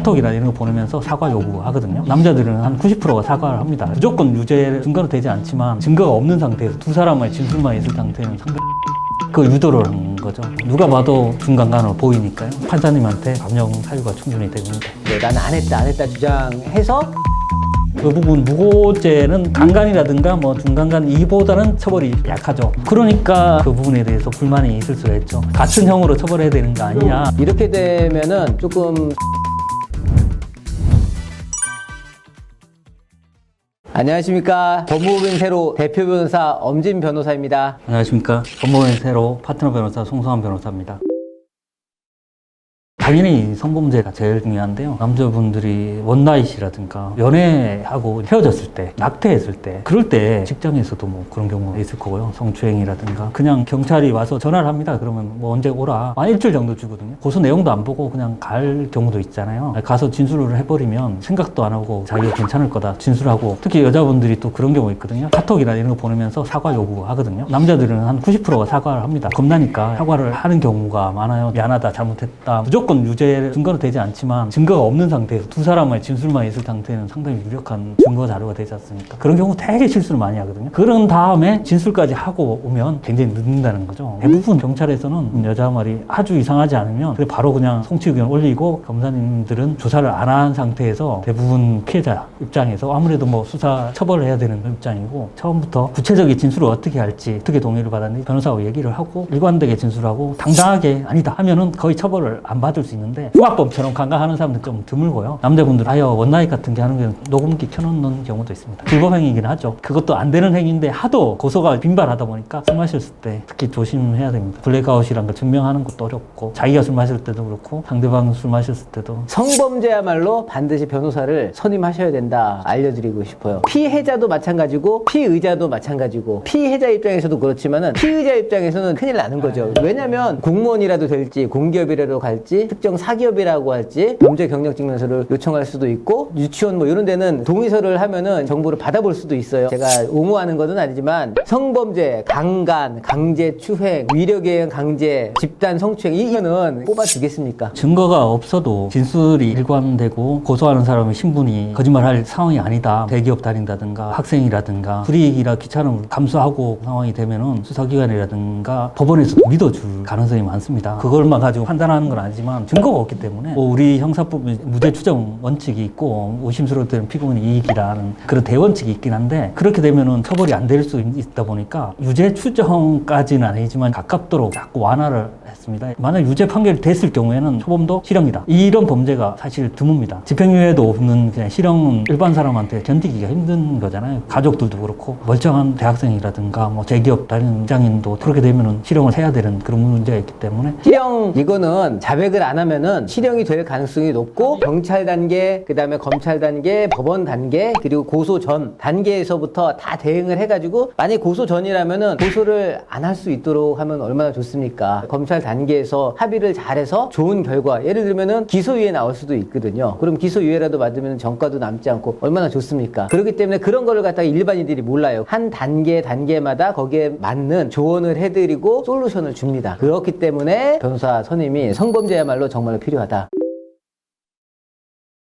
카톡이나 이런 거 보내면서 사과 요구하거든요. 남자들은 한 90%가 사과를 합니다. 무조건 유죄 증거로 되지 않지만 증거가 없는 상태에서 두 사람의 진술만 있을 상태는 상당히 그걸 유도를 한 거죠. 누가 봐도 중간간으로 보이니까요. 판사님한테 감형 사유가 충분히 됩니다. 네, 나는 안 했다 주장해서 그 부분 무고죄는 강간이라든가 뭐 중간간 이보다는 처벌이 약하죠. 그러니까 그 부분에 대해서 불만이 있을 수가 있죠. 같은 형으로 처벌해야 되는 거 아니냐. 이렇게 되면은 조금 안녕하십니까. 법무부인 새로 대표 변호사 엄진 변호사입니다. 안녕하십니까. 법무부인 새로 파트너 변호사 송성환 변호사입니다. 당연히 성범죄가 제일 중요한데요. 남자분들이 원나잇이라든가 연애하고 헤어졌을 때, 낙태했을 때, 그럴 때 직장에서도 뭐 그런 경우가 있을 거고요. 성추행이라든가 그냥 경찰이 와서 전화를 합니다. 그러면 뭐 언제 오라. 한 일주일 정도 주거든요. 고소 내용도 안 보고 그냥 갈 경우도 있잖아요. 가서 진술을 해버리면 생각도 안 하고 자기가 괜찮을 거다 진술하고, 특히 여자분들이 또 그런 경우 있거든요. 카톡이나 이런 거 보내면서 사과 요구하거든요. 남자들은 한 90%가 사과를 합니다. 겁나니까 사과를 하는 경우가 많아요. 미안하다, 잘못했다. 무조건 유죄 증거로 되지 않지만 증거가 없는 상태에서 두 사람의 진술만 있을 상태는 상당히 유력한 증거 자료가 되지 않습니까? 그런 경우 되게 실수를 많이 하거든요. 그런 다음에 진술까지 하고 오면 굉장히 늦는다는 거죠. 대부분 경찰에서는 여자 말이 아주 이상하지 않으면 바로 그냥 송치 의견 올리고, 검사님들은 조사를 안 한 상태에서 대부분 피해자 입장에서 아무래도 뭐 수사 처벌을 해야 되는 입장이고, 처음부터 구체적인 진술을 어떻게 할지, 어떻게 동의를 받았는지 변호사하고 얘기를 하고 일관되게 진술하고 당당하게 아니다 하면은 거의 처벌을 안 받을 수 있는데, 흉악범처럼 강간하는 사람들 좀 드물고요. 남자분들 아예 원나잇 같은 게 하는 게 녹음기 켜놓는 경우도 있습니다. 불법행위이긴 하죠. 그것도 안 되는 행위인데 하도 고소가 빈발하다 보니까 술 마셨을 때 특히 조심해야 됩니다. 블랙아웃이란 걸 증명하는 것도 어렵고, 자기가 술 마실 때도 그렇고 상대방 술 마셨을 때도. 성범죄야말로 반드시 변호사를 선임하셔야 된다 알려드리고 싶어요. 피해자도 마찬가지고 피의자도 마찬가지고, 피해자 입장에서도 그렇지만은 피의자 입장에서는 큰일 나는 거죠. 왜냐면 공무원이라도 될지 공기업이라도 갈지 특정 사기업이라고 할지 범죄 경력 증명서를 요청할 수도 있고, 유치원 뭐 이런 데는 동의서를 하면은 정보를 받아볼 수도 있어요. 제가 옹호하는 것은 아니지만 성범죄, 강간, 강제추행, 위력에 의한 강제, 집단 성추행 이거는 뽑아주겠습니까? 증거가 없어도 진술이 일관되고 고소하는 사람의 신분이 거짓말할 상황이 아니다, 대기업 다닌다든가 학생이라든가 불이익이라 귀찮음을 감수하고 상황이 되면은 수사기관이라든가 법원에서 믿어줄 가능성이 많습니다. 그걸만 가지고 판단하는 건 아니지만 증거가 없기 때문에, 우리 형사법에 무죄 추정 원칙이 있고 의심스러울 때는 피고인이 이익이라는 그런 대원칙이 있긴 한데, 그렇게 되면은 처벌이 안 될 수 있다 보니까 유죄 추정까지는 아니지만 가깝도록 자꾸 완화를 했습니다. 만약 유죄 판결이 됐을 경우에는 초범도 실형이다. 이런 범죄가 사실 드뭅니다. 집행유예도 없는 그냥 실형은 일반 사람한테 견디기가 힘든 거잖아요. 가족들도 그렇고, 멀쩡한 대학생이라든가 뭐 대기업 다니는 직장인도 그렇게 되면은 실형을 해야 되는 그런 문제가 있기 때문에. 실형 이거는 자백을 안 하면은 실형이 될 가능성이 높고, 경찰 단계, 그 다음에 검찰 단계, 법원 단계, 그리고 고소 전 단계에서부터 다 대응을 해가지고, 만약 고소 전이라면은 고소를 안 할 수 있도록 하면 얼마나 좋습니까? 검찰 단계에서 합의를 잘해서 좋은 결과, 예를 들면은 기소유예 나올 수도 있거든요. 그럼 기소유예라도 맞으면 전과도 남지 않고 얼마나 좋습니까? 그렇기 때문에 그런 거를 갖다가 일반인들이 몰라요. 한 단계마다 거기에 맞는 조언을 해드리고 솔루션을 줍니다. 그렇기 때문에 변호사 선임이 성범죄야말로 정말 필요하다.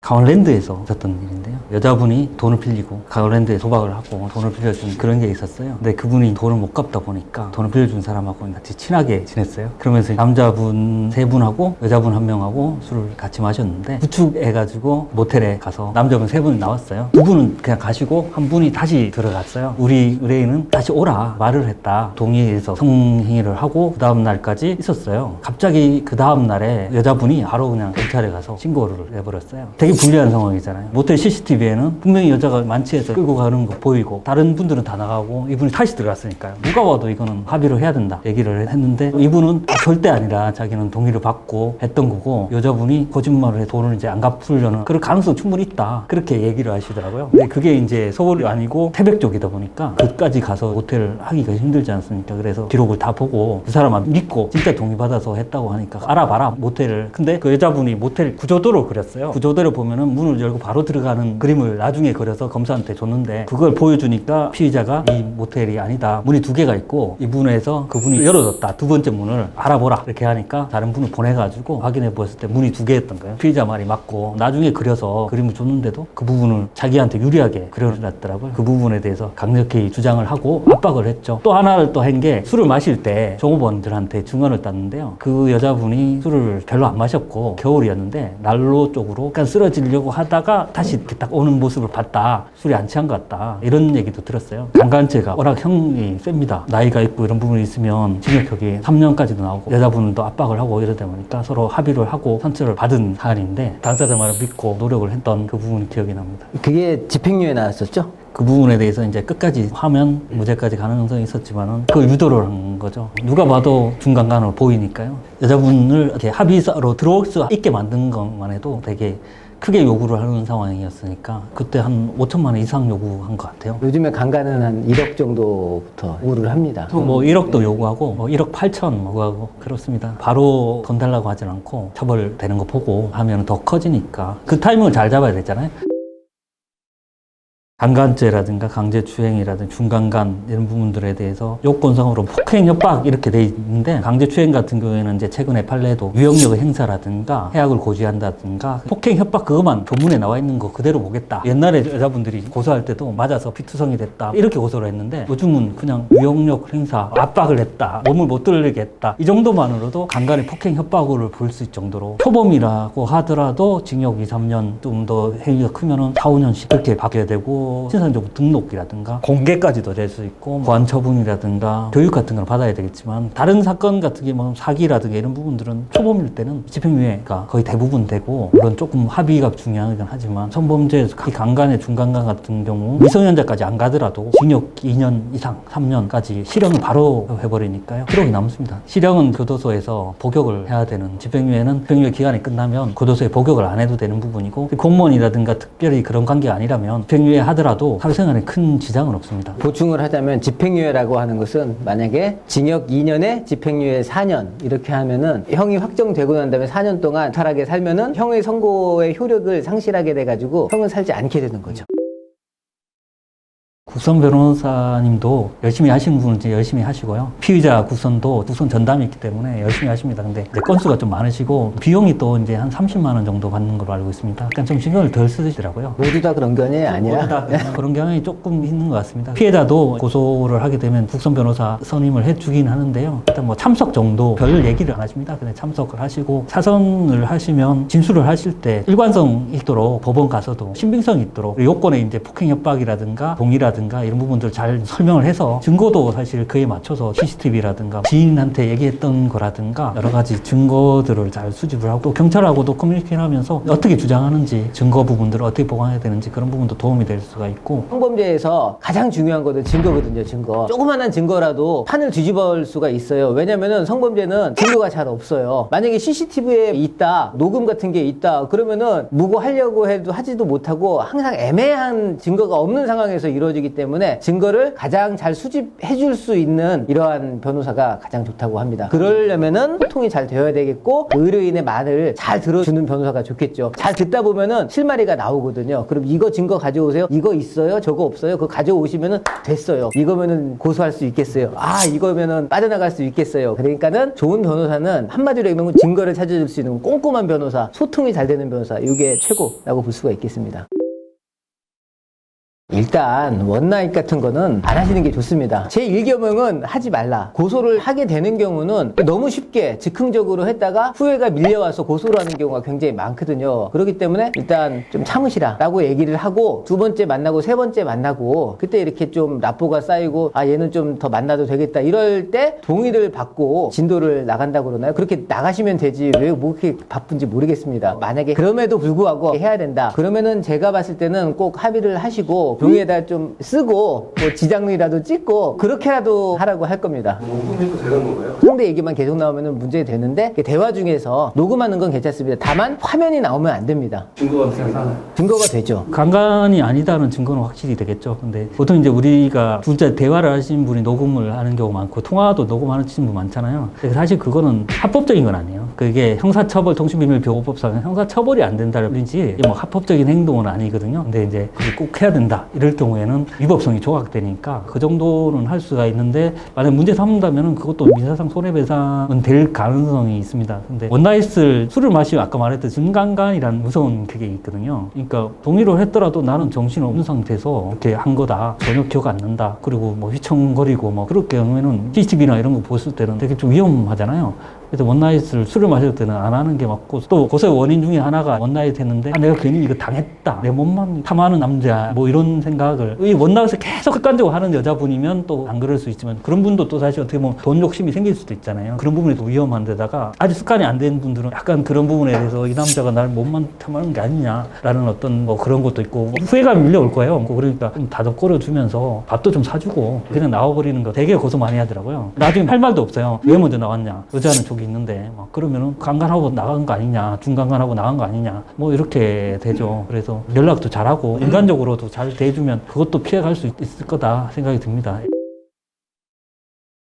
강원랜드에서 있었던 일인데요. 여자분이 돈을 빌리고 강원랜드에 도박을 하고 돈을 빌려준 그런 게 있었어요. 근데 그분이 돈을 못 갚다 보니까 돈을 빌려준 사람하고 같이 친하게 지냈어요. 그러면서 남자분 3분하고 여자분 1명하고 술을 같이 마셨는데, 구축해가지고 모텔에 가서 남자분 3분이 나왔어요. 2분은 그냥 가시고 한 분이 다시 들어갔어요. 우리 의뢰인은 다시 오라 말을 했다. 동의해서 성행위를 하고 그 다음 날까지 있었어요. 갑자기 그 다음 날에 여자분이 바로 그냥 경찰에 가서 신고를 해버렸어요. 되게 불리한 상황이잖아요. 모텔 CCTV에는 분명히 여자가 만취해서 끌고 가는 거 보이고, 다른 분들은 다 나가고 이분이 다시 들어갔으니까요. 누가 봐도 이거는 합의를 해야 된다 얘기를 했는데, 이분은 절대 아니라 자기는 동의를 받고 했던 거고, 여자분이 거짓말을 해 돈을 이제 안 갚으려는 그럴 가능성 충분히 있다, 그렇게 얘기를 하시더라고요. 근데 그게 이제 서울이 아니고 태백 쪽이다 보니까 그까지 가서 모텔을 하기가 힘들지 않습니까? 그래서 기록을 다 보고 그 사람을 믿고 진짜 동의받아서 했다고 하니까 알아봐라 모텔을. 근데 그 여자분이 모텔 구조도를 그렸어요. 구조도를 보면 보면은 문을 열고 바로 들어가는 그림을 나중에 그려서 검사한테 줬는데 그걸 보여주니까 피의자가 이 모텔이 아니다. 문이 2개가 있고 이 문에서 그 문이 열어졌다. 2번째 문을 알아보라. 이렇게 하니까 다른 분을 보내가지고 확인해 보았을 때 문이 2개였던 거예요. 피의자 말이 맞고 나중에 그려서 그림을 줬는데도 그 부분을 자기한테 유리하게 그려놨더라고요. 그 부분에 대해서 강력히 주장을 하고 압박을 했죠. 또 하나를 또 한 게 술을 마실 때 종업원들한테 증언을 땄는데요. 그 여자분이 술을 별로 안 마셨고 겨울이었는데 난로 쪽으로 약간 쓰러지려고 하다가 다시 이렇게 딱 오는 모습을 봤다. 술이 안 취한 것 같다. 이런 얘기도 들었어요. 강간죄가 워낙 형이 셉니다. 나이가 있고 이런 부분이 있으면 징역형이 3년까지도 나오고 여자분은 또 압박을 하고 이러다 보니까 서로 합의를 하고 선처를 받은 사안인데 당사자 말을 믿고 노력을 했던 그 부분이 기억이 납니다. 그게 집행유예 나왔었죠? 그 부분에 대해서 이제 끝까지 하면 무죄까지 가능성이 있었지만은 그걸 유도를 한 거죠. 누가 봐도 중간간으로 보이니까요. 여자분을 이렇게 합의서로 들어올 수 있게 만든 것만 해도 되게 크게 요구를 하는 상황이었으니까 그때 한 5천만 원 이상 요구한 것 같아요. 요즘에 강간은 한 1억 정도부터 요구를 합니다. 뭐 1억도 요구하고 뭐 1억 8천 요구하고 그렇습니다. 바로 돈 달라고 하진 않고 처벌되는 거 보고 하면 더 커지니까 그 타이밍을 잘 잡아야 되잖아요. 강간죄라든가 강제추행이라든가 중강간 이런 부분들에 대해서 요건상으로 폭행, 협박 이렇게 돼 있는데 강제추행 같은 경우에는 이제 최근에 판례도 유형력의 행사라든가 해악을 고지한다든가 폭행, 협박 그것만 조문에 나와 있는 거 그대로 보겠다. 옛날에 여자분들이 고소할 때도 맞아서 피투성이 됐다 이렇게 고소를 했는데 요즘은 그냥 유형력 행사, 압박을 했다, 몸을 못 들게 했다 이 정도만으로도 강간의 폭행, 협박을 볼 수 있을 정도로 초범이라고 하더라도 징역 2, 3년 좀 더 행위가 크면은 4, 5년씩 그렇게 받게 되고 신상정보 등록이라든가 공개까지도 될 수 있고 보안 처분이라든가 교육 같은 걸 받아야 되겠지만 다른 사건 같은 게 뭐 사기라든가 이런 부분들은 초범일 때는 집행유예가 거의 대부분 되고 물론 조금 합의가 중요하긴 하지만 성범죄, 강간의 중강간 같은 경우 미성년자까지 안 가더라도 징역 2년 이상 3년까지 실형을 바로 해버리니까요. 기록이 남습니다. 실형은 교도소에서 복역을 해야 되는 집행유예는 집행유예 기간이 끝나면 교도소에 복역을 안 해도 되는 부분이고 공무원이라든가 특별히 그런 관계가 아니라면 집행유예 하더라도 사회생활에 큰 지장은 없습니다. 보충을 하자면 집행유예라고 하는 것은 만약에 징역 2년에 집행유예 4년 이렇게 하면은 형이 확정되고 난 다음에 4년 동안 무탈하게 살면은 형의 선고의 효력을 상실하게 돼가지고 형은 살지 않게 되는 거죠. 국선 변호사님도 열심히 하시는 분은 이제 열심히 하시고요. 피의자 국선도 국선 전담이 있기 때문에 열심히 하십니다. 근데 이제 건수가 좀 많으시고 비용이 또 이제 한 30만 원 정도 받는 걸로 알고 있습니다. 약간 좀 신경을 덜 쓰시더라고요. 모두 다 그런 경향이 아니라 모두 다 그런 경향이 조금 있는 것 같습니다. 피해자도 고소를 하게 되면 국선 변호사 선임을 해주긴 하는데요. 일단 뭐 참석 정도 별 얘기를 안 하십니다. 그냥 참석을 하시고 사선을 하시면 진술을 하실 때 일관성 있도록 법원 가서도 신빙성이 있도록 요건에 이제 폭행 협박이라든가 동의라든가 이런 부분들 잘 설명을 해서 증거도 사실 그에 맞춰서 CCTV라든가 지인한테 얘기했던 거라든가 여러 가지 증거들을 잘 수집을 하고 또 경찰하고도 커뮤니케이션 하면서 어떻게 주장하는지 증거 부분들을 어떻게 보강해야 되는지 그런 부분도 도움이 될 수가 있고 성범죄에서 가장 중요한 것은 증거거든요. 증거. 조그만한 증거라도 판을 뒤집어 올 수가 있어요. 왜냐면은 성범죄는 증거가 잘 없어요. 만약에 CCTV에 있다, 녹음 같은 게 있다 그러면은 무고하려고 해도 하지도 못하고 항상 애매한 증거가 없는 상황에서 이루어지기 때문에 증거를 가장 잘 수집해 줄 수 있는 이러한 변호사가 가장 좋다고 합니다. 그러려면은 소통이 잘 되어야 되겠고 의뢰인의 말을 잘 들어주는 변호사가 좋겠죠. 잘 듣다 보면은 실마리가 나오거든요. 그럼 이거 증거 가져오세요. 이거 있어요? 저거 없어요? 그거 가져오시면은 됐어요. 이거면은 고소할 수 있겠어요. 아, 이거면은 빠져나갈 수 있겠어요. 그러니까는 좋은 변호사는 한마디로 얘기하면 증거를 찾아줄 수 있는 꼼꼼한 변호사, 소통이 잘 되는 변호사, 이게 최고라고 볼 수가 있겠습니다. 일단 원나잇 같은 거는 안 하시는 게 좋습니다. 제 일경험은 하지 말라. 고소를 하게 되는 경우는 너무 쉽게 즉흥적으로 했다가 후회가 밀려와서 고소를 하는 경우가 굉장히 많거든요. 그렇기 때문에 일단 좀 참으시라 라고 얘기를 하고 두 번째 만나고 세 번째 만나고 그때 이렇게 좀 납보가 쌓이고 아 얘는 좀 더 만나도 되겠다 이럴 때 동의를 받고 진도를 나간다고 그러나요? 그렇게 나가시면 되지 왜 뭐 그렇게 바쁜지 모르겠습니다. 만약에 그럼에도 불구하고 해야 된다 그러면은 제가 봤을 때는 꼭 합의를 하시고 종이에다 좀 쓰고 뭐 지장이라도 찍고 그렇게라도 하라고 할 겁니다. 녹음해도 되는 건가요? 상대 얘기만 계속 나오면 문제 되는데 대화 중에서 녹음하는 건 괜찮습니다. 다만 화면이 나오면 안 됩니다. 증거가 되나요? 증거가 되죠. 강간이 아니다는 증거는 확실히 되겠죠. 근데 보통 이제 우리가 둘째 대화를 하신 분이 녹음을 하는 경우가 많고 통화도 녹음하시는 분 많잖아요. 근데 사실 그거는 합법적인 건 아니에요. 그게 형사처벌 통신비밀보호법상 형사처벌이 안 된다는 뿐이지 뭐 합법적인 행동은 아니거든요. 근데 이제 그게 꼭 해야 된다. 이럴 경우에는 위법성이 조각되니까 그 정도는 할 수가 있는데 만약 문제 삼는다면은 그것도 민사상 손해배상은 될 가능성이 있습니다. 근데 원나잇을 술을 마시면 아까 말했던 증강간이라는 무서운 그게 있거든요. 그러니까 동의를 했더라도 나는 정신없는 상태에서 이렇게 한 거다. 전혀 기억 안 난다. 그리고 뭐 휘청거리고 뭐 그럴 경우에는 CCTV나 이런 거 봤을 때는 되게 좀 위험하잖아요. 그래서 원나잇을 술을 마실 때는 안 하는 게 맞고 또 고소의 원인 중에 하나가 원나잇 했는데 내가 괜히 이거 당했다. 내 몸만 탐하는 남자 뭐 이런 생각을 이 원나잇을 계속 습관적으로 하는 여자분이면 또 안 그럴 수 있지만 그런 분도 또 사실 어떻게 보면 돈 욕심이 생길 수도 있잖아요. 그런 부분이 또 위험한 데다가 아주 습관이 안 된 분들은 약간 그런 부분에 대해서 이 남자가 날 몸만 탐하는 게 아니냐라는 어떤 뭐 그런 것도 있고 후회감이 밀려올 거예요. 그러니까 좀 다독거려주면서 밥도 좀 사주고 그냥 나와버리는 거 되게 고소 많이 하더라고요. 나중에 할 말도 없어요. 왜 먼저 나왔냐. 여자는 저기 있는데 막 그러면은 강간하고 나간 거 아니냐, 중강간하고 나간 거 아니냐, 뭐 이렇게 되죠. 그래서 연락도 잘하고 인간적으로도 잘 대해주면 그것도 피해갈 수 있을 거다 생각이 듭니다.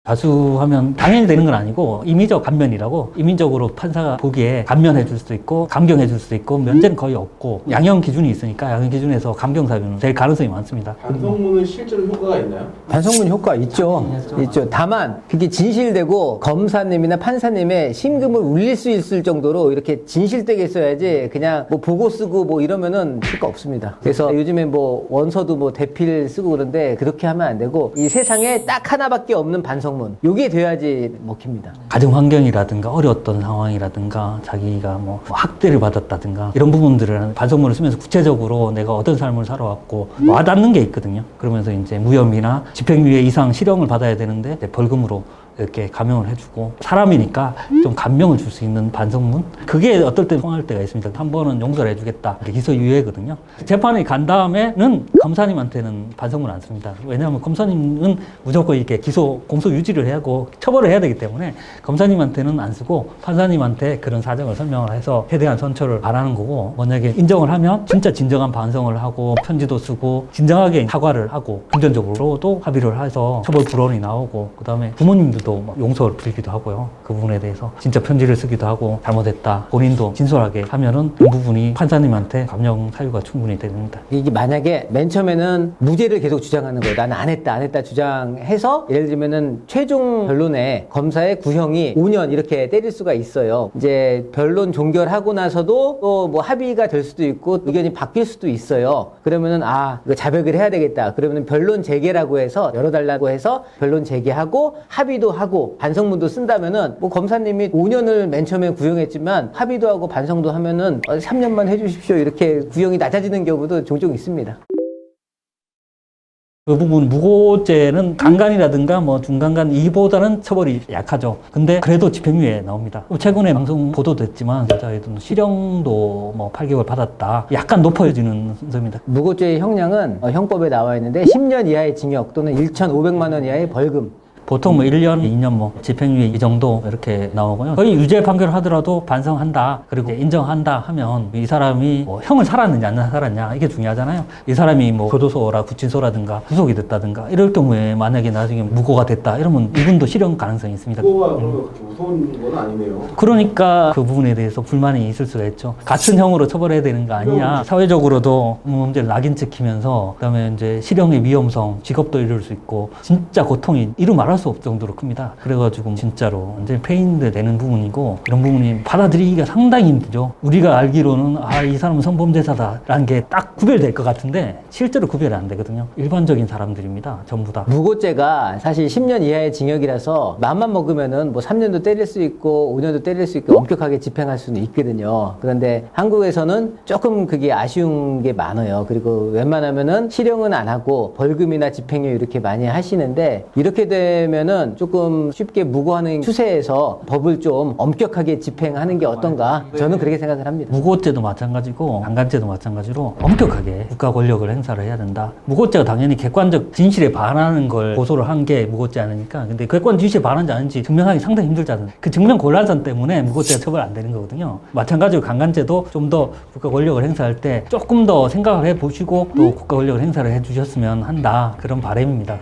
자수하면 당연히 되는 건 아니고 임의적 감면이라고 임의적으로 판사가 보기에 감면해 줄 수도 있고 감경해 줄 수도 있고 면제는 거의 없고 양형 기준이 있으니까 양형 기준에서 감경 사유는 될 가능성이 많습니다. 반성문은 실제로 효과가 있나요? 반성문 효과 있죠. 있죠. 다만 그게 진실되고 검사님이나 판사님의 심금을 울릴 수 있을 정도로 이렇게 진실되게 써야지 그냥 뭐 보고 쓰고 뭐 이러면은 효과 없습니다. 그래서 요즘에 뭐 원서도 뭐 대필 쓰고 그런데 그렇게 하면 안 되고 이 세상에 딱 하나밖에 없는 반성문 요게 돼야지 먹힙니다. 가정 환경이라든가 어려웠던 상황이라든가 자기가 뭐 학대를 받았다든가 이런 부분들을 반성문을 쓰면서 구체적으로 내가 어떤 삶을 살아왔고 와닿는 게 있거든요. 그러면서 이제 무혐의나 집행유예 이상 실형을 받아야 되는데 이제 벌금으로 이렇게 감형을 해주고 사람이니까 좀 감명을 줄 수 있는 반성문 그게 어떨 때 통할 때가 있습니다. 한 번은 용서를 해주겠다. 기소유예거든요. 재판이 간 다음에는 검사님한테는 반성문 안 씁니다. 왜냐하면 검사님은 무조건 이렇게 공소 유지를 해야 하고 처벌을 해야 되기 때문에 검사님한테는 안 쓰고 판사님한테 그런 사정을 설명을 해서 최대한 선처를 안 하는 거고 만약에 인정을 하면 진짜 진정한 반성을 하고 편지도 쓰고 진정하게 사과를 하고 금전적으로도 합의를 해서 처벌 불원이 나오고 그 다음에 부모님도 막 용서를 빌기도 하고요. 그 부분에 대해서 진짜 편지를 쓰기도 하고 잘못했다. 본인도 진솔하게 하면은 그 부분이 판사님한테 감형 사유가 충분히 됩니다. 이게 만약에 맨 처음에는 무죄를 계속 주장하는 거예요. 나는 안 했다 주장해서 예를 들면은 최종 변론에 검사의 구형이 5년 이렇게 때릴 수가 있어요. 이제 변론 종결하고 나서도 또 뭐 합의가 될 수도 있고 의견이 바뀔 수도 있어요. 그러면은 이거 자백을 해야 되겠다. 그러면은 변론 재개라고 해서 열어달라고 해서 변론 재개하고 합의도 하고 반성문도 쓴다면은 뭐 검사님이 5년을 맨 처음에 구형했지만 합의도 하고 반성도 하면은 3년만 해주십시오 이렇게 구형이 낮아지는 경우도 종종 있습니다. 그 부분 무고죄는 강간이라든가 뭐 중강간 이보다는 처벌이 약하죠. 근데 그래도 집행유예 나옵니다. 최근에 방송 보도됐지만 여자애도 실형도 뭐 8개월 받았다. 약간 높아지는 순서입니다. 무고죄의 형량은 형법에 나와 있는데 10년 이하의 징역 또는 1,500만 원 이하의 벌금. 보통 뭐 1년, 2년 뭐 집행유예 이 정도 이렇게 나오고요. 거의 유죄 판결을 하더라도 반성한다. 그리고 인정한다 하면 이 사람이 뭐 형을 살았느냐 안 살았냐 이게 중요하잖아요. 이 사람이 뭐 교도소라 구치소라든가 구속이 됐다든가 이럴 경우에 만약에 나중에 무고가 됐다 이러면 이분도 실형 가능성이 있습니다. 무고가 그러면 그렇게 무서운 건 아니네요. 그러니까 그 부분에 대해서 불만이 있을 수가 있죠. 같은 형으로 처벌해야 되는 거 아니냐. 사회적으로도 문제를 낙인찍히면서 그다음에 이제 실형의 위험성, 직업도 이룰 수 있고 진짜 고통이 이루 말할 수 없을 정도로 큽니다. 그래가지고 진짜로 완전히 페인도 되는 부분이고 이런 부분이 받아들이기가 상당히 힘들죠. 우리가 알기로는 이 사람은 성범죄자다라는 게 딱 구별될 것 같은데 실제로 구별이 안 되거든요. 일반적인 사람들입니다. 전부 다. 무고죄가 사실 10년 이하의 징역이라서 마음만 먹으면은 뭐 3년도 때릴 수 있고 5년도 때릴 수 있고 엄격하게 집행할 수는 있거든요. 그런데 한국에서는 조금 그게 아쉬운 게 많아요. 그리고 웬만하면은 실형은 안 하고 벌금이나 집행유예 이렇게 많이 하시는데 이렇게 되면 되면은 조금 쉽게 무고하는 추세에서 법을 좀 엄격하게 집행하는 게 어떤가 저는 그렇게 생각을 합니다. 무고죄도 마찬가지고 강간죄도 마찬가지로 엄격하게 국가 권력을 행사를 해야 된다. 무고죄가 당연히 객관적 진실에 반하는 걸 고소를 한 게 무고죄 아니니까. 근데 객관 진실에 반한지 아닌지 증명하기 상당히 힘들잖아요. 그 증명 곤란성 때문에 무고죄가 처벌 안 되는 거거든요. 마찬가지로 강간죄도 좀 더 국가 권력을 행사할 때 조금 더 생각을 해 보시고 또 국가 권력을 행사를 해 주셨으면 한다. 그런 바람입니다.